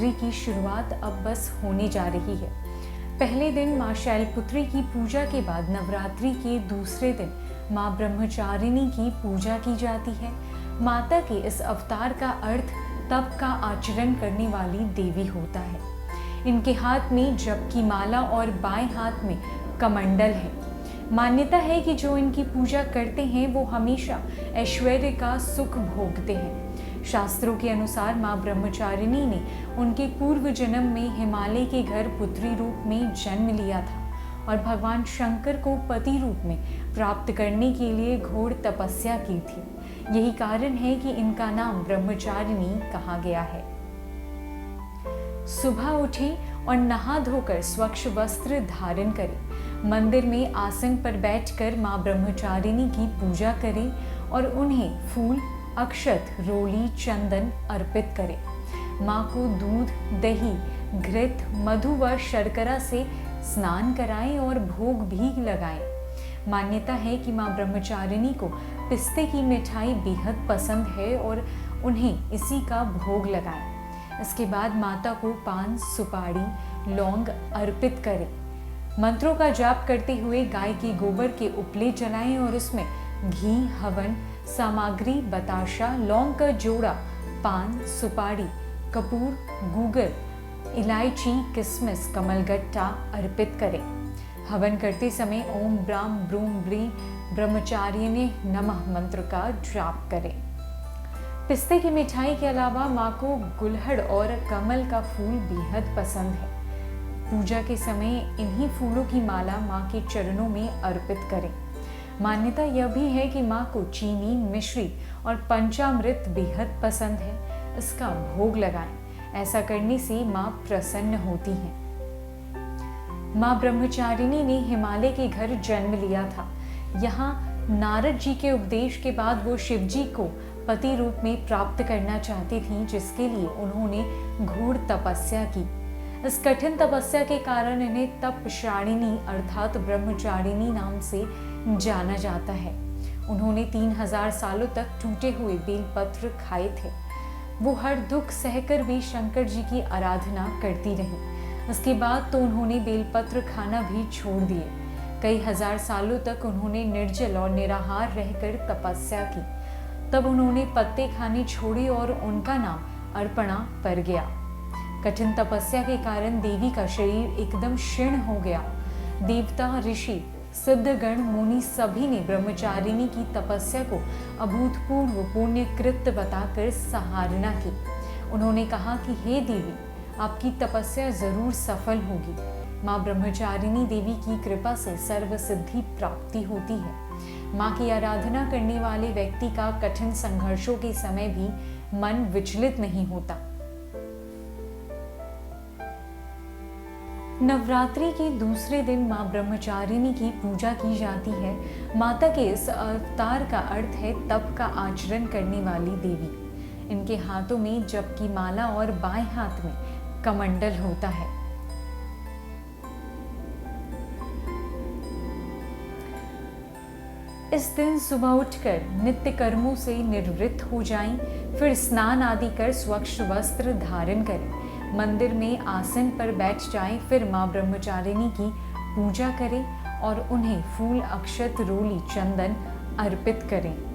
नवरात्रि की शुरुआत अब बस होने जा रही है। पहले दिन माँ शैलपुत्री की पूजा के बाद नवरात्रि के दूसरे दिन माँ ब्रह्मचारिणी की पूजा की जाती है। माता के इस अवतार का अर्थ तप का आचरण करने वाली देवी होता है। इनके हाथ में जप की माला और बाएं हाथ में कमंडल है। मान्यता है कि जो इनकी पूजा करते हैं वो हमेशा ऐश्वर्य का सुख भोगते हैं। शास्त्रों के अनुसार माँ ब्रह्मचारिणी ने उनके पूर्व जन्म में हिमालय के घर पुत्री रूप में जन्म लिया था और भगवान शंकर को पति रूप में प्राप्त करने के लिए घोर तपस्या की थी। यही कारण है कि इनका नाम ब्रह्मचारिणी कहा गया है। सुबह उठें और नहा धोकर स्वच्छ वस्त्र धारण करें। मंदिर में आसन पर बैठकर माँ ब्रह्मचारिणी की पूजा करें और उन्हें फूल, अक्षत, रोली, चंदन अर्पित करें। माँ को दूध, दही, घृत, मधु व शर्करा से स्नान कराएं और भोग भी लगाएं। मान्यता है कि माँ ब्रह्मचारिणी को पिस्ते की मिठाई बेहद पसंद है और उन्हें इसी का भोग लगाएं। इसके बाद माता को पान, सुपारी, लौंग अर्पित करें। मंत्रों का जाप करते हुए गाय के गोबर के उपले जलाएं और उसमें घी, हवन सामग्री, बताशा, लौंग का जोड़ा, पान, सुपारी, कपूर, गूगल, इलायची, किशमिश, कमलगट्टा अर्पित करें। हवन करते समय ओम ब्राम ब्रूम ब्री ब्रह्मचारिणे नमः मंत्र का जाप करें। पिस्ते की मिठाई के अलावा माँ को गुलहड़ और कमल का फूल बेहद पसंद है। पूजा के समय इन्हीं फूलों की माला माँ के चरणों में अर्पित करें। मान्यता यह भी है कि माँ को चीनी, मिश्री और पंचामृत बेहद पसंद है। इसका भोग लगाएं। ऐसा करने से माँ प्रसन्न होती हैं। माँ ब्रह्मचारिणी ने हिमालय के घर जन्म लिया था। यहाँ नारद जी के उपदेश के बाद वो शिव जी को पति रूप में प्राप्त करना चाहती थीं, जिसके लिए उन्होंने घोर तपस्या की। इस कठिन तपस्या के कारण इन्हें तपशारिणी अर्थात ब्रह्मचारिणी नाम से जाना जाता है। उन्होंने 3000 सालों तक टूटे हुए बेलपत्र खाए थे। वो हर दुख सहकर भी शंकर जी की आराधना करती रही। इसके बाद तो उन्होंने बेलपत्र खाना भी छोड़ दिए। कई हजार सालों तक उन्होंने निर्जल और निराहार रहकर तपस्या की। तब उन्होंने पत्ते खाने छोड़े और उनका नाम अर्पणा पड़ गया। कठिन तपस्या के कारण देवी का शरीर एकदम क्षीण हो गया। देवता, ऋषि, सिद्धगण, मुनि सभी ने ब्रह्मचारिणी की तपस्या को अभूतपूर्व पुण्य कृत्य बताकर सराहना की। उन्होंने कहा कि हे देवी, आपकी तपस्या जरूर सफल होगी। माँ ब्रह्मचारिणी देवी की कृपा से सर्व सिद्धि प्राप्ति होती है। माँ की आराधना करने वाले व्यक्ति का कठिन संघर्षों के समय भी मन विचलित नहीं होता। नवरात्रि के दूसरे दिन माँ ब्रह्मचारिणी की पूजा की जाती है। माता के इस अवतार का अर्थ है तप का आचरण करने वाली देवी। इनके हाथों में जप की माला और बाएं हाथ में कमंडल होता है। इस दिन सुबह उठकर नित्य कर्मों से निवृत्त हो जाएं, फिर स्नान आदि कर स्वच्छ वस्त्र धारण करें। मंदिर में आसन पर बैठ जाएं, फिर माँ ब्रह्मचारिणी की पूजा करें और उन्हें फूल, अक्षत, रोली, चंदन अर्पित करें।